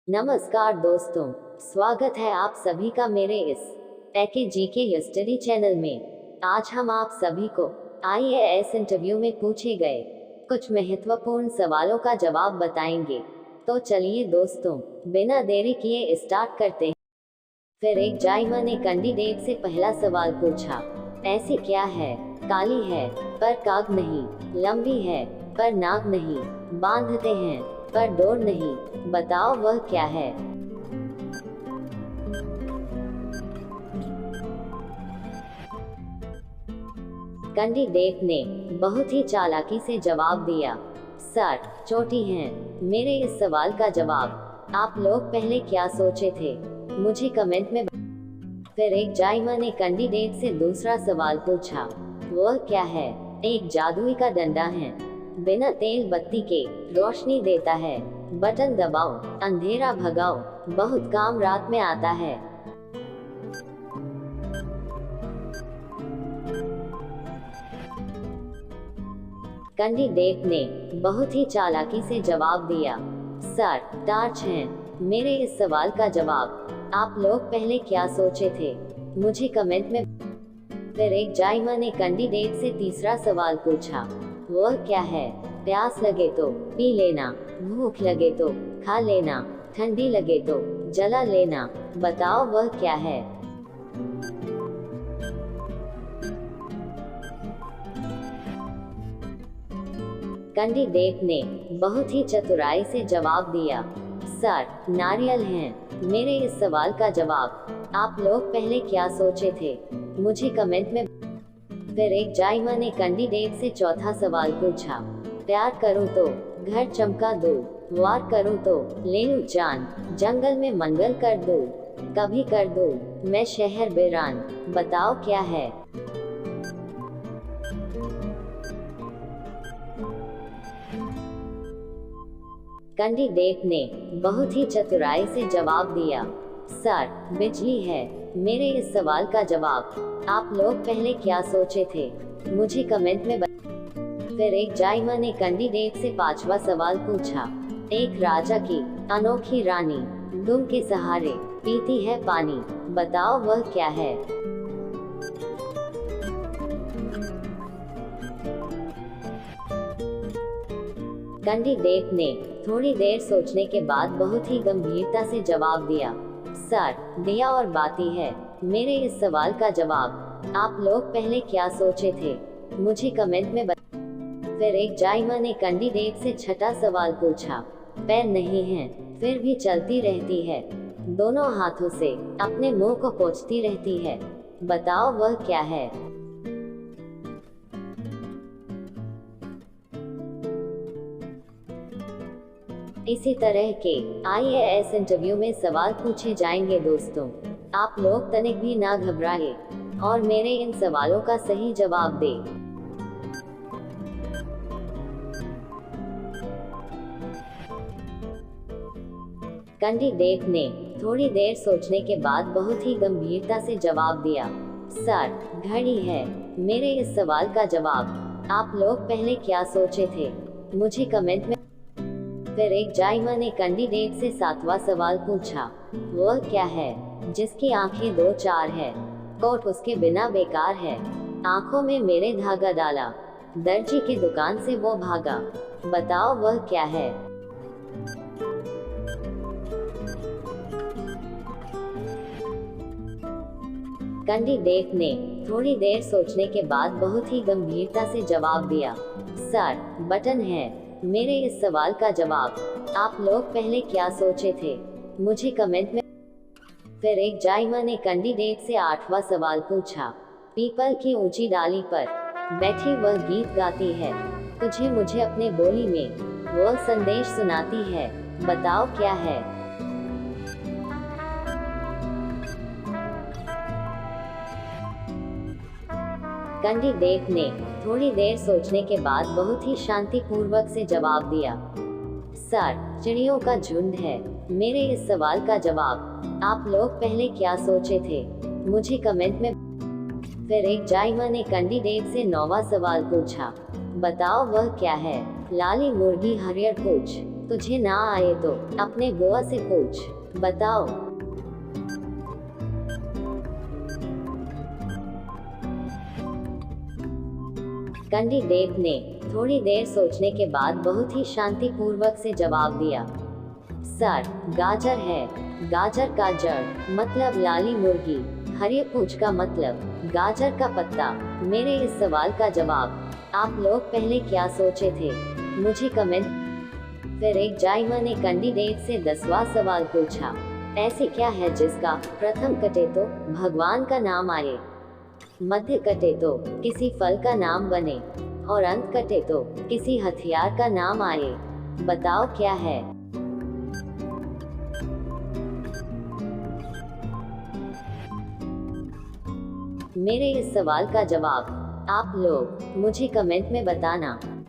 नमस्कार दोस्तों, स्वागत है आप सभी का मेरे इस टेकी जीके हिस्ट्री चैनल में। आज हम आप सभी को आईएएस इंटरव्यू में पूछे गए कुछ महत्वपूर्ण सवालों का जवाब बताएंगे। तो चलिए दोस्तों, बिना देरी किए स्टार्ट करते हैं। फिर एक जायमा ने कैंडिडेट से पहला सवाल पूछा, ऐसी क्या है, काली है पर काग नहीं, लंबी है पर नाग नहीं, बांधते हैं पर डोर नहीं, बताओ वह क्या है। कैंडिडेट ने बहुत ही चालाकी से जवाब दिया, सर चोटी हैं। मेरे इस सवाल का जवाब आप लोग पहले क्या सोचे थे, मुझे कमेंट में। फिर एक जायमा ने कैंडिडेट से दूसरा सवाल पूछा, वह क्या है। एक जादुई का डंडा है, बिना तेल बत्ती के रोशनी देता है, बटन दबाओ अंधेरा भगाओ, बहुत काम रात में आता है। कैंडिडेट ने बहुत ही चालाकी से जवाब दिया, सर टार्च हैं। मेरे इस सवाल का जवाब आप लोग पहले क्या सोचे थे, मुझे कमेंट में। फिर एक जायमा ने कैंडिडेट से तीसरा सवाल पूछा, वह क्या है। प्यास लगे तो पी लेना, भूख लगे तो खा लेना, ठंडी लगे तो जला लेना, बताओ वह क्या है। कैंडिडेट ने बहुत ही चतुराई से जवाब दिया, सर नारियल हैं। मेरे इस सवाल का जवाब आप लोग पहले क्या सोचे थे, मुझे कमेंट में। फिर एक जायमा ने कैंडिडेट से चौथा सवाल पूछा, प्यार करूं तो घर चमका दूं, वार करूं तो ले लूं जान, जंगल में मंगल कर दूं, कभी कर दूं मैं शहर बेरान, बताओ क्या है। कैंडिडेट ने बहुत ही चतुराई से जवाब दिया, सर बिजली है। मेरे इस सवाल का जवाब आप लोग पहले क्या सोचे थे, मुझे कमेंट में। फिर एक जायमा ने कैंडिडेट से पांचवा सवाल पूछा, एक राजा की अनोखी रानी दुम के सहारे पीती है पानी, बताओ वह क्या है। कैंडिडेट ने थोड़ी देर सोचने के बाद बहुत ही गंभीरता से जवाब दिया, सर दिया और बाती है। मेरे इस सवाल का जवाब आप लोग पहले क्या सोचे थे, मुझे कमेंट में। फिर एक जायमा ने कैंडिडेट से छठा सवाल पूछा, पैर नहीं हैं फिर भी चलती रहती है, दोनों हाथों से अपने मुंह को पोंछती रहती है, बताओ वह क्या है। इसी तरह के आईएएस इंटरव्यू में सवाल पूछे जाएंगे दोस्तों, आप लोग तनिक भी ना घबराए और मेरे इन सवालों का सही जवाब दें। कैंडिडेट ने थोड़ी देर सोचने के बाद बहुत ही गंभीरता से जवाब दिया, सर घड़ी है। मेरे इस सवाल का जवाब आप लोग पहले क्या सोचे थे, मुझे कमेंट में। फिर एक जायमा ने कैंडिडेट से सातवां सवाल पूछा, वह क्या है जिसकी आंखें दो चार है, कोट उसके बिना बेकार है, आंखों में मेरे धागा डाला, दर्जी की दुकान से वो भागा, बताओ वह क्या है। कैंडिडेट ने थोड़ी देर सोचने के बाद बहुत ही गंभीरता से जवाब दिया, सर बटन है। मेरे इस सवाल का जवाब आप लोग पहले क्या सोचे थे, मुझे कमेंट में। फिर एक जायमा ने कैंडिडेट से आठवां सवाल पूछा, पीपल की ऊंची डाली पर बैठी वह गीत गाती है, तुझे मुझे अपने बोली में वह संदेश सुनाती है, बताओ क्या है। कैंडिडेट ने थोड़ी देर सोचने के बाद बहुत ही शांतिपूर्वक से जवाब दिया, सर चिड़ियों का झुंड है। मेरे इस सवाल का जवाब आप लोग पहले क्या सोचे थे, मुझे कमेंट में। फिर एक जायमा ने कैंडिडेट से नौवां सवाल पूछा, बताओ वह क्या है। लाली मुर्गी हरियर पूछ, तुझे ना आए तो अपने बुआ से पूछ। बताओ। कैंडिडेट ने थोड़ी देर सोचने के बाद बहुत ही शांतिपूर्वक से जवाब दिया, सर, गाजर है। गाजर का जड़ मतलब लाली मुर्गी, हरी पूंछ का मतलब गाजर का पत्ता। मेरे इस सवाल का जवाब आप लोग पहले क्या सोचे थे? मुझे कमेंट। फिर एक जायमा ने कैंडिडेट से 10वां सवाल पूछा, ऐसे क्या है जिसका प्रथम कटे तो भगवान का नाम आए, मध्य कटे तो किसी फल का नाम बने, और अंत कटे तो किसी हथियार का नाम आए। बताओ क्या है? मेरे इस सवाल का जवाब आप लोग मुझे कमेंट में बताना।